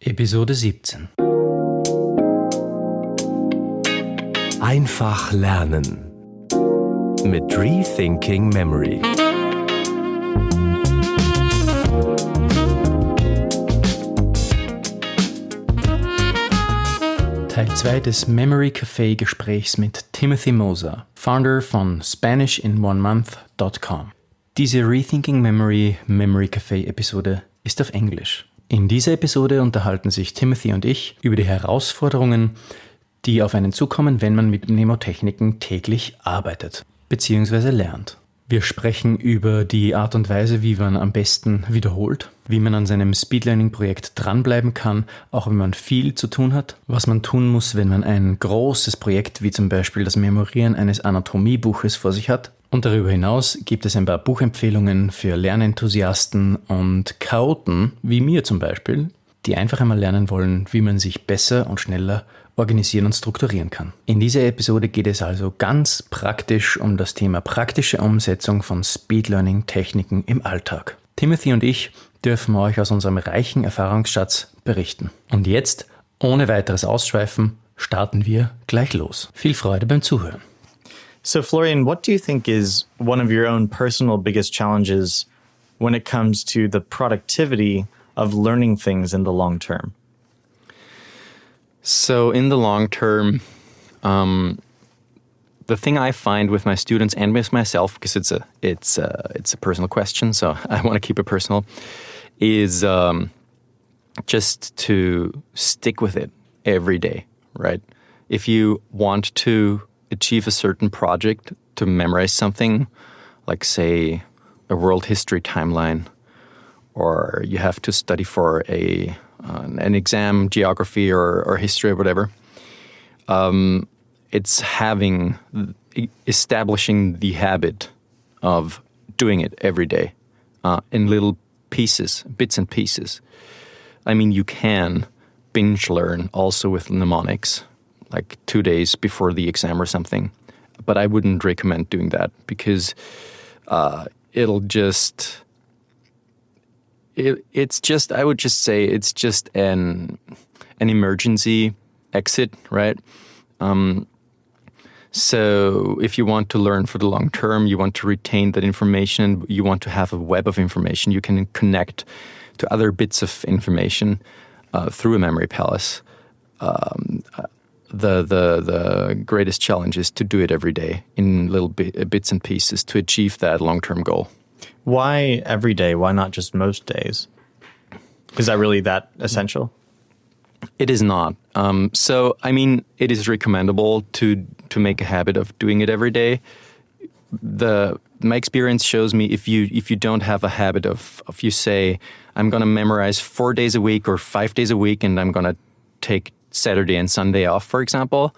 Episode 17. Einfach lernen mit Rethinking Memory. Teil 2 des Memory Café Gesprächs mit Timothy Moser, Founder von SpanishInOneMonth.com. Diese Rethinking Memory Café Episode ist auf Englisch. In dieser Episode unterhalten sich Timothy und ich über die Herausforderungen, die auf einen zukommen, wenn man mit Mnemotechniken täglich arbeitet bzw. lernt. Wir sprechen über die Art und Weise, wie man am besten wiederholt, wie man an seinem Speed-Learning-Projekt dranbleiben kann, auch wenn man viel zu tun hat, was man tun muss, wenn man ein großes Projekt wie zum Beispiel das Memorieren eines Anatomiebuches vor sich hat. Und darüber hinaus gibt es ein paar Buchempfehlungen für Lernenthusiasten und Chaoten, wie mir zum Beispiel, die einfach einmal lernen wollen, wie man sich besser und schneller organisieren und strukturieren kann. In dieser Episode geht es also ganz praktisch um das Thema praktische Umsetzung von Speed-Learning-Techniken im Alltag. Timothy und ich dürfen euch aus unserem reichen Erfahrungsschatz berichten. Und jetzt, ohne weiteres Ausschweifen, starten wir gleich los. Viel Freude beim Zuhören. So, Florian, what do you think is one of your own personal biggest challenges when it comes to the productivity of learning things in the long term? So in the long term, the thing I find with my students and with myself, because it's a personal question, so I want to keep it personal, is just to stick with it every day, right? If you want to achieve a certain project, to memorize something, like say a world history timeline, or you have to study for an exam, geography or history or whatever. It's establishing the habit of doing it every day in little pieces, bits and pieces. I mean, you can binge learn also with mnemonics, like 2 days before the exam or something. But I wouldn't recommend doing that because it'll just... I would just say it's just an emergency exit, right? So if you want to learn for the long term, you want to retain that information, you want to have a web of information, you can connect to other bits of information through a memory palace. The greatest challenge is to do it every day in little bits and pieces to achieve that long-term goal. Why every day? Why not just most days? Is that really that essential? It is not. So, I mean, it is recommendable to make a habit of doing it every day. My experience shows me if you don't have a habit of you say, I'm going to memorize 4 days a week or 5 days a week and I'm going to take Saturday and Sunday off, for example.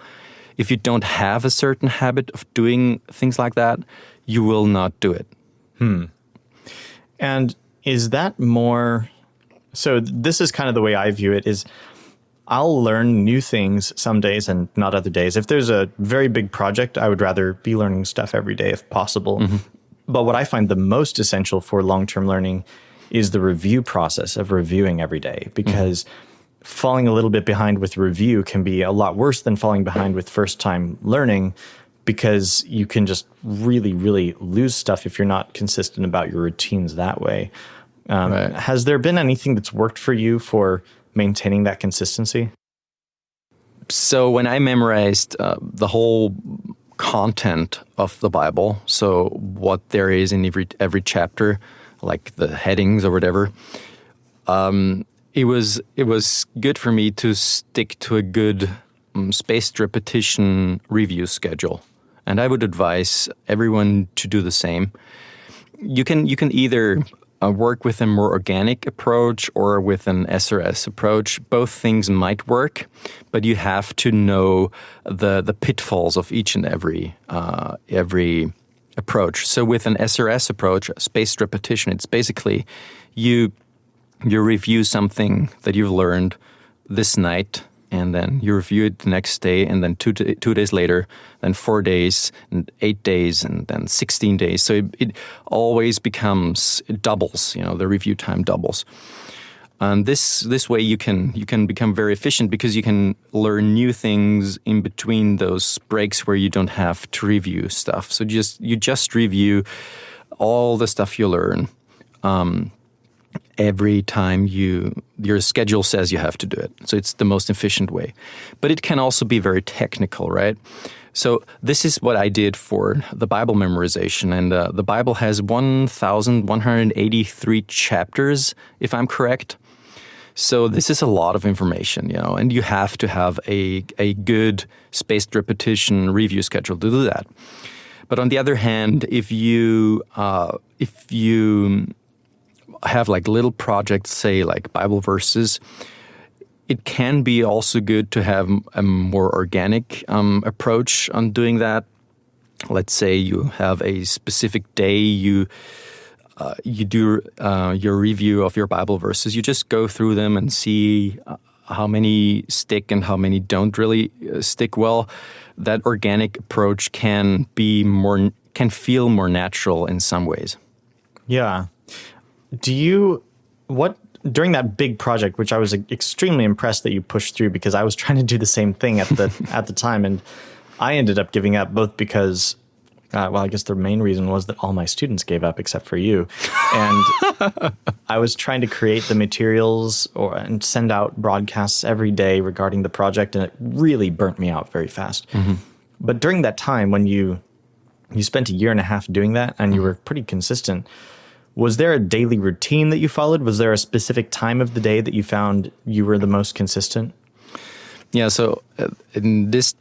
If you don't have a certain habit of doing things like that, you will not do it. And is that more... So this is kind of the way I view it, is I'll learn new things some days and not other days. If there's a very big project, I would rather be learning stuff every day if possible. Mm-hmm. But what I find the most essential for long-term learning is the review process of reviewing every day, because falling a little bit behind with review can be a lot worse than falling behind with first-time learning, because you can just really, really lose stuff if you're not consistent about your routines that way. Right. Has there been anything that's worked for you for maintaining that consistency? So when I memorized the whole content of the Bible, so what there is in every chapter, like the headings or whatever, it was good for me to stick to a good spaced repetition review schedule. And I would advise everyone to do the same. You can either work with a more organic approach or with an SRS approach. Both things might work, but you have to know the pitfalls of each and every approach. So with an SRS approach, spaced repetition, it's basically you review something that you've learned this night, and then you review it the next day, and then 2 days later, then 4 days, and 8 days, and then 16 days. So it always becomes, it doubles, the review time doubles. And this way you can become very efficient because you can learn new things in between those breaks where you don't have to review stuff. So you just review all the stuff you learn every time your schedule says you have to do it. So it's the most efficient way. But it can also be very technical, right? So this is what I did for the Bible memorization. And the Bible has 1,183 chapters, if I'm correct. So this is a lot of information, and you have to have a good spaced repetition review schedule to do that. But on the other hand, if you have like little projects, say like Bible verses, it can be also good to have a more organic approach on doing that. Let's say you have a specific day, you do your review of your Bible verses. You just go through them and see how many stick and how many don't really stick well. That organic approach can feel more natural in some ways. Yeah. During that big project, which I was extremely impressed that you pushed through, because I was trying to do the same thing at the time, and I ended up giving up both because, I guess the main reason was that all my students gave up except for you, and I was trying to create the materials and send out broadcasts every day regarding the project, and it really burnt me out very fast. Mm-hmm. But during that time, when you spent a year and a half doing that, and you were pretty consistent. Was there a daily routine that you followed? Was there a specific time of the day that you found you were the most consistent? Yeah, so in this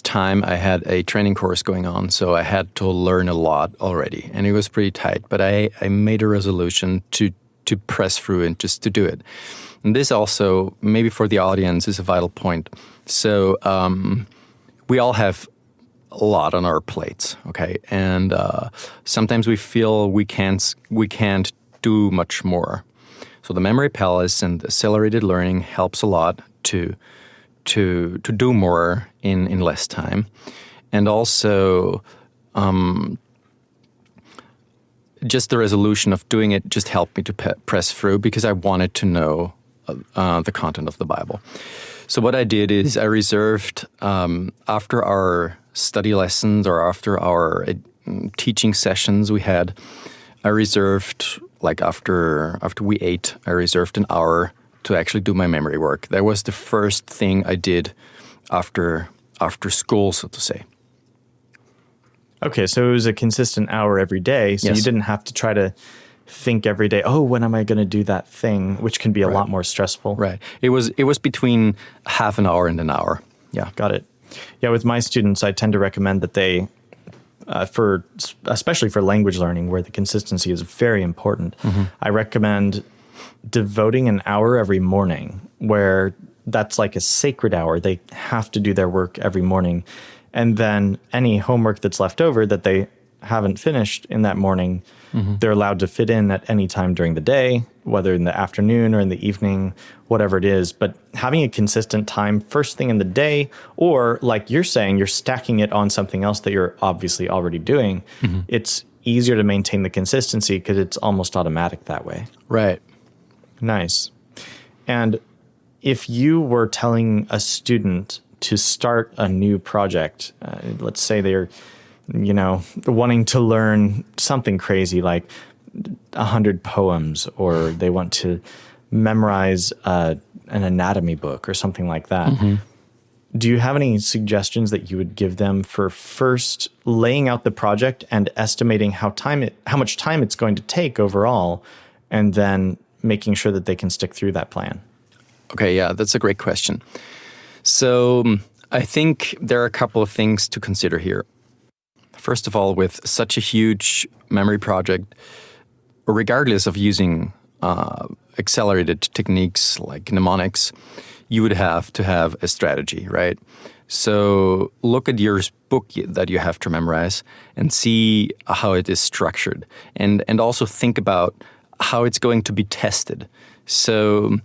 time I had a training course going on, so I had to learn a lot already, and it was pretty tight. But I made a resolution to press through and just to do it. And this also, maybe for the audience, is a vital point. So we all have a lot on our plates, okay? And sometimes we feel we can't do much more. So the memory palace and accelerated learning helps a lot to do more in less time. And also just the resolution of doing it just helped me to press through because I wanted to know the content of the Bible. So what I did is I reserved, after our study lessons or after our teaching sessions we had, I reserved, like after we ate, I reserved an hour to actually do my memory work. That was the first thing I did after school, so to say. Okay, so it was a consistent hour every day, so Yes. you didn't have to try to think every day, oh, when am I going to do that thing, which can be a lot more stressful. Right. It was between half an hour and an hour. Yeah. Got it. Yeah, with my students, I tend to recommend that they, especially for language learning, where the consistency is very important, I recommend devoting an hour every morning, where that's like a sacred hour. They have to do their work every morning. And then any homework that's left over that they haven't finished in that morning, they're allowed to fit in at any time during the day, whether in the afternoon or in the evening, whatever it is. But having a consistent time first thing in the day, or like you're saying, you're stacking it on something else that you're obviously already doing, it's easier to maintain the consistency because it's almost automatic that way. Right. Nice. And if you were telling a student to start a new project, let's say they're, wanting to learn something crazy like 100 poems, or they want to memorize an anatomy book or something like that. Do you have any suggestions that you would give them for first laying out the project and estimating how much time it's going to take overall, and then making sure that they can stick through that plan? Okay, yeah, that's a great question. So I think there are a couple of things to consider here. First of all, with such a huge memory project, regardless of using accelerated techniques like mnemonics, you would have to have a strategy, right? So look at your book that you have to memorize and see how it is structured, and also think about how it's going to be tested. So,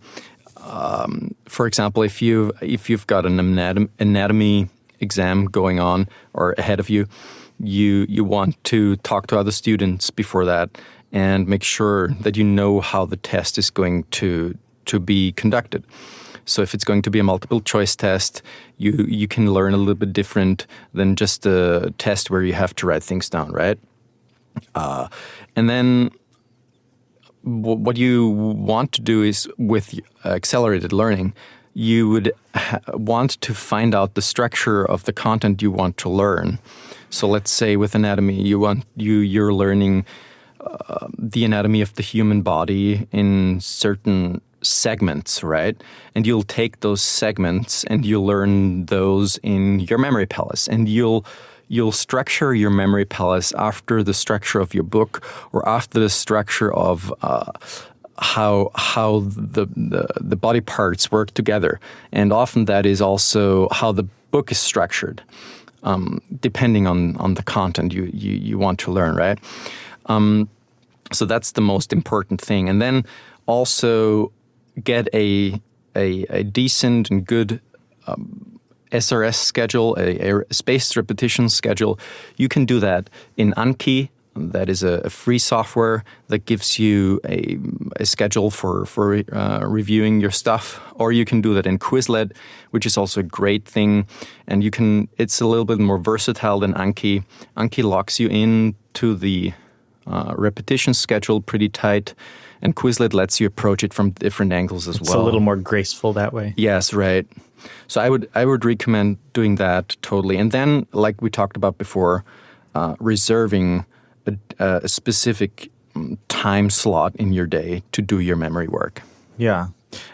for example, if you've got an anatomy exam going on or ahead of you, you want to talk to other students before that and make sure that you know how the test is going to to be conducted. So if it's going to be a multiple choice test, you can learn a little bit different than just a test where you have to write things down, right? And then what you want to do is with accelerated learning, you would want to find out the structure of the content you want to learn. So let's say with anatomy, you're learning the anatomy of the human body in certain segments, right? And you'll take those segments and you'll learn those in your memory palace, and you'll structure your memory palace after the structure of your book or after the structure of how the body parts work together. And often that is also how the book is structured, depending on the content you want to learn, right? So that's the most important thing. And then also get a decent and good SRS schedule, a spaced repetition schedule. You can do that in Anki. That is a free software that gives you a schedule for reviewing your stuff. Or you can do that in Quizlet, which is also a great thing. And it's a little bit more versatile than Anki. Anki locks you into the repetition schedule pretty tight, and Quizlet lets you approach it from different angles as well. It's a little more graceful that way. Yes, right. So I would recommend doing that totally. And then, like we talked about before, reserving a specific time slot in your day to do your memory work. Yeah.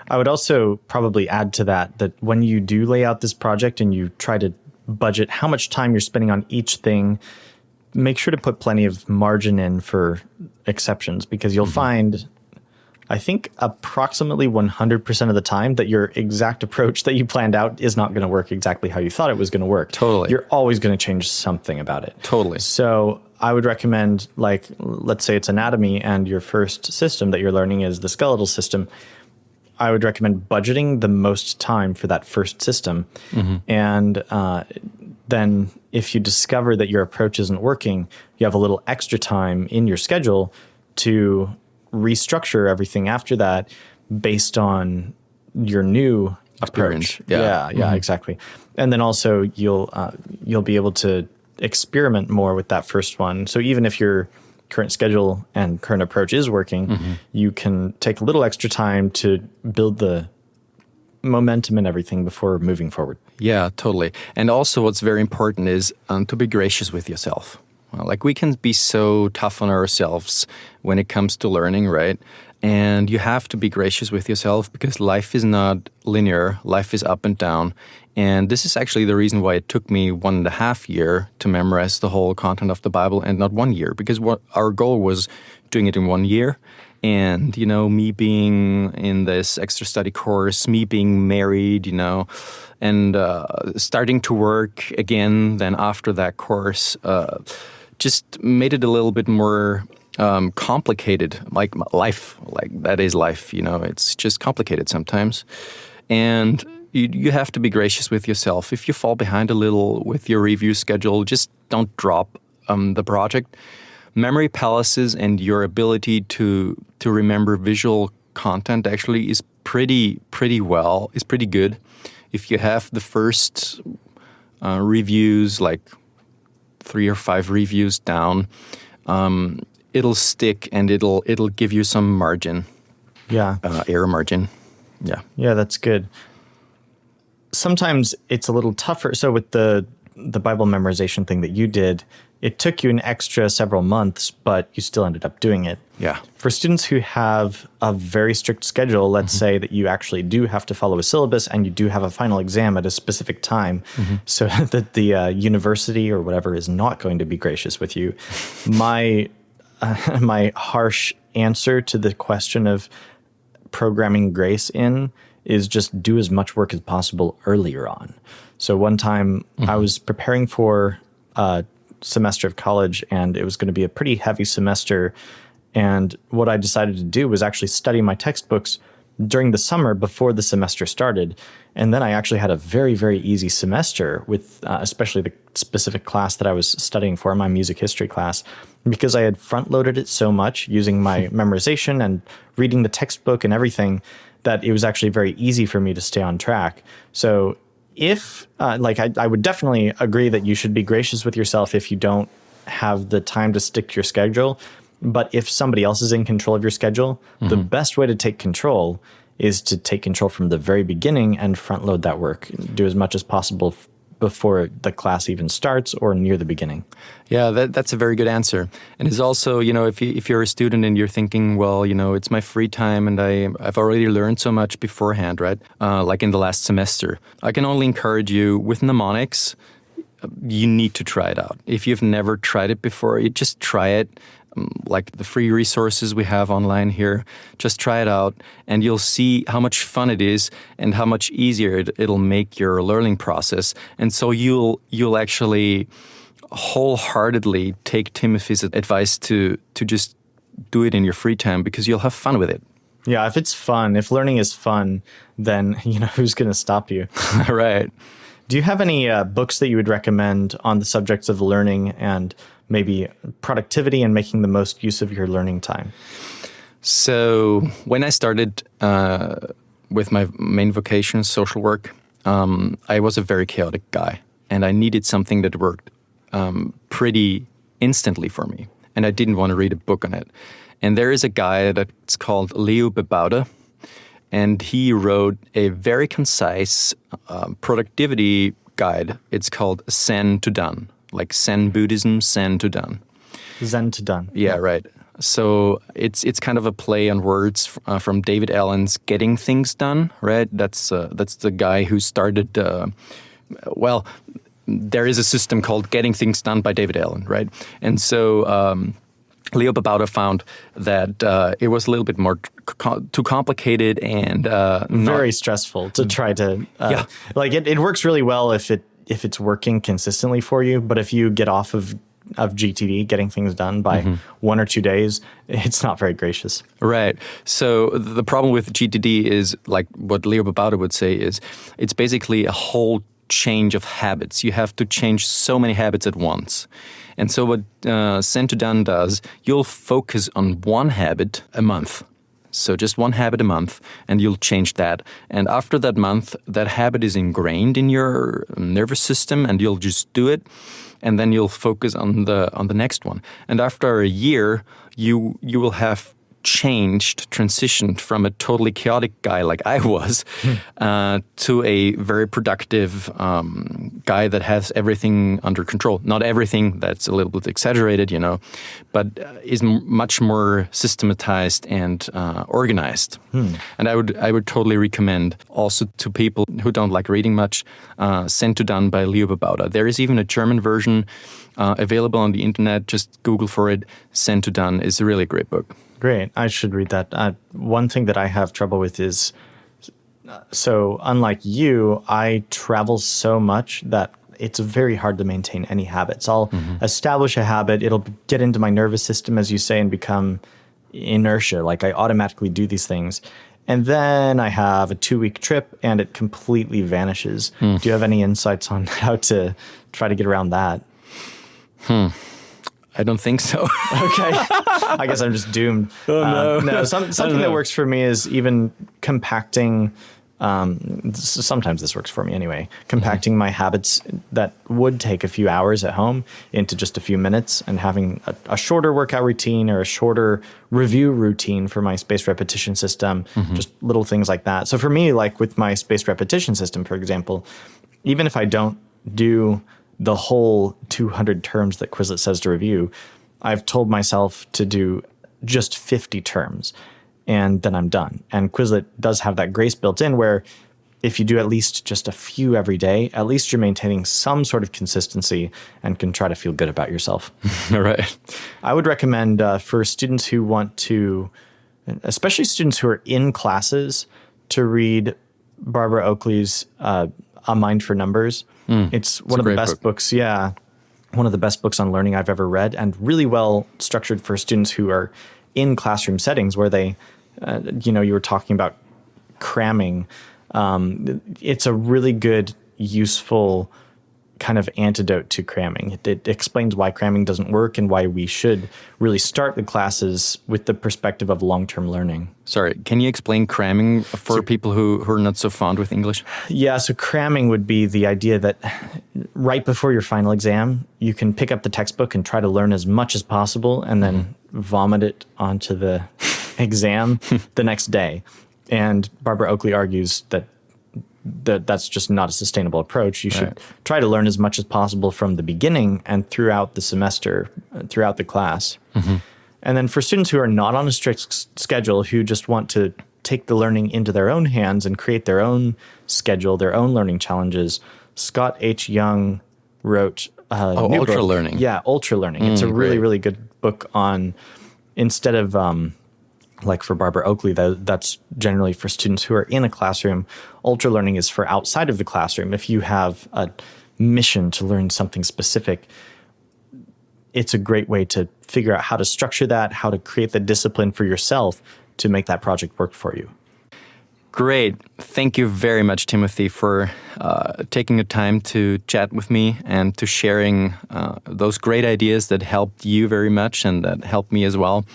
I would also probably add to that when you do lay out this project and you try to budget how much time you're spending on each thing, make sure to put plenty of margin in for exceptions, because you'll find, I think, approximately 100% of the time that your exact approach that you planned out is not going to work exactly how you thought it was going to work. Totally. You're always going to change something about it. Totally. So I would recommend, like, let's say it's anatomy and your first system that you're learning is the skeletal system. I would recommend budgeting the most time for that first system. And then if you discover that your approach isn't working, you have a little extra time in your schedule to restructure everything after that based on your new approach. Yeah, exactly. And then also you'll be able to experiment more with that first one. So even if your current schedule and current approach is working, you can take a little extra time to build the momentum and everything before moving forward. Yeah, totally. And also what's very important is to be gracious with yourself. Like, we can be so tough on ourselves when it comes to learning, right? And you have to be gracious with yourself, because life is not linear. Life is up and down. And this is actually the reason why it took me 1.5 years to memorize the whole content of the Bible and not 1 year, because what our goal was doing it in 1 year. And, me being in this extra study course, me being married, and starting to work again then after that course, just made it a little bit more complicated, like life, like that is life, it's just complicated sometimes. And you have to be gracious with yourself. If you fall behind a little with your review schedule, just don't drop the project. Memory palaces and your ability to remember visual content actually is pretty good. If you have the first reviews, like 3 or 5 reviews down, it'll stick and it'll give you some margin. Yeah. Error margin. Yeah. Yeah, that's good. Sometimes it's a little tougher. So with the Bible memorization thing that you did, it took you an extra several months, but you still ended up doing it. Yeah. For students who have a very strict schedule, let's say that you actually do have to follow a syllabus and you do have a final exam at a specific time, so that the university or whatever is not going to be gracious with you. My harsh answer to the question of programming grace in is just do as much work as possible earlier on. So one time I was preparing for a semester of college, and it was going to be a pretty heavy semester. And what I decided to do was actually study my textbooks during the summer before the semester started. And then I actually had a very, very easy semester with especially the specific class that I was studying for, my music history class, because I had front loaded it so much using my memorization and reading the textbook and everything that it was actually very easy for me to stay on track. So if I would definitely agree that you should be gracious with yourself if you don't have the time to stick to your schedule. But if somebody else is in control of your schedule, the best way to take control is to take control from the very beginning and front load that work. Do as much as possible before the class even starts or near the beginning. Yeah, that's a very good answer. And it's also, if you're a student and you're thinking, well, it's my free time and I've already learned so much beforehand, right? Like in the last semester. I can only encourage you with mnemonics, you need to try it out. If you've never tried it before, you just try it. Like the free resources we have online here, just try it out and you'll see how much fun it is and how much easier it'll make your learning process. And so you'll actually wholeheartedly take Timothy's advice to just do it in your free time because you'll have fun with it. Yeah, if it's fun, if learning is fun, then who's going to stop you? Right. Do you have any books that you would recommend on the subjects of learning and maybe productivity and making the most use of your learning time? So when I started with my main vocation, social work, I was a very chaotic guy and I needed something that worked pretty instantly for me. And I didn't want to read a book on it. And there is a guy that's called Leo Babauta, and he wrote a very concise productivity guide. It's called Zen to Done, like Zen Buddhism, Zen to Done. Zen to Done. Yeah, right. So it's kind of a play on words from David Allen's Getting Things Done, right? That's the guy who started. There is a system called Getting Things Done by David Allen, right? And so Leo Babauta found that it was a little bit more too complicated and very stressful to try to. It works really well if it's working consistently for you, but if you get off of GTD, getting things done by 1 or 2 days, it's not very gracious. Right. So the problem with GTD is, like what Leo Babauta would say, is it's basically a whole change of habits. You have to change so many habits at once. And so what Zen to Done does, you'll focus on one habit a month. So just one habit a month, and you'll change that. And after that month, that habit is ingrained in your nervous system, and you'll just do it. And then you'll focus on the next one. And after a year, you will have transitioned from a totally chaotic guy like I was to a very productive guy that has everything under control. Not everything, that's a little bit exaggerated, but is much more systematized and organized. And I would totally recommend also to people who don't like reading much, Zen to Done by Leo Babauta. There is even a German version available on the internet. Just Google for it. Zen to Done is a really great book. Great. I should read that. One thing that I have trouble with is, so unlike you, I travel so much that it's very hard to maintain any habits. I'll establish a habit. It'll get into my nervous system, as you say, and become inertia. Like I automatically do these things. And then I have a 2-week trip and it completely vanishes. Do you have any insights on how to try to get around that? I don't think so. Okay. I guess I'm just doomed. Oh, no. Something that works for me is even compacting. Sometimes this works for me anyway. Compacting my habits that would take a few hours at home into just a few minutes, and having a shorter workout routine or a shorter review routine for my spaced repetition system, just little things like that. So for me, like with my spaced repetition system, for example, even if I don't do the whole 200 terms that Quizlet says to review, I've told myself to do just 50 terms, and then I'm done. And Quizlet does have that grace built in where if you do at least just a few every day, at least you're maintaining some sort of consistency and can try to feel good about yourself. All right. I would recommend for students who want to, especially students who are in classes, to read Barbara Oakley's A Mind for Numbers. It's one of the best books. Yeah. One of the best books on learning I've ever read, and really well structured for students who are in classroom settings where they, you were talking about cramming, it's a really good, useful kind of antidote to cramming. It explains why cramming doesn't work and why we should really start the classes with the perspective of long-term learning. Sorry, can you explain cramming for people who are not so fond with English? Yeah, so cramming would be the idea that right before your final exam, you can pick up the textbook and try to learn as much as possible and then vomit it onto the exam the next day. And Barbara Oakley argues that that's just not a sustainable approach. You should try to learn as much as possible from the beginning and throughout the semester, throughout the class. And then for students who are not on a strict schedule, who just want to take the learning into their own hands and create their own schedule, their own learning challenges, Scott H. Young wrote a new Ultra book. Learning. Yeah, Ultra Learning. It's a really, really good book on, instead of like for Barbara Oakley, that's generally for students who are in a classroom. Ultra learning is for outside of the classroom. If you have a mission to learn something specific, it's a great way to figure out how to structure that, how to create the discipline for yourself to make that project work for you. Great. Thank you very much, Timothy, for taking the time to chat with me and to sharing those great ideas that helped you very much and that helped me as well.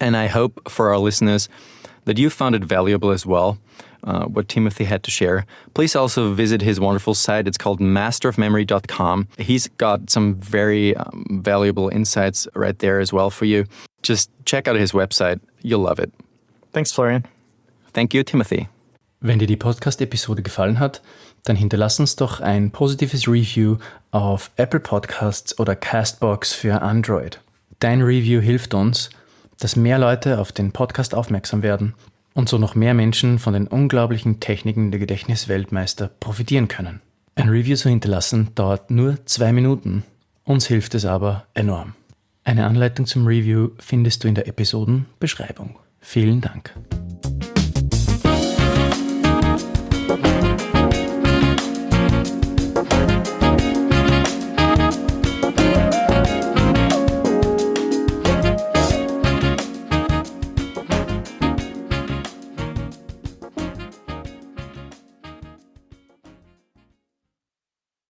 And I hope for our listeners that you found it valuable as well, what Timothy had to share. Please also visit his wonderful site. It's called masterofmemory.com. He's got some very valuable insights right there as well for you. Just check out his website. You'll love it. Thanks, Florian. Thank you, Timothy. Wenn dir die Podcast-Episode gefallen hat, dann hinterlass uns doch ein positives Review auf Apple Podcasts oder Castbox für Android. Dein Review hilft uns, dass mehr Leute auf den Podcast aufmerksam werden und so noch mehr Menschen von den unglaublichen Techniken der Gedächtnisweltmeister profitieren können. Ein Review zu hinterlassen dauert nur 2 Minuten, uns hilft es aber enorm. Eine Anleitung zum Review findest du in der Episodenbeschreibung. Vielen Dank.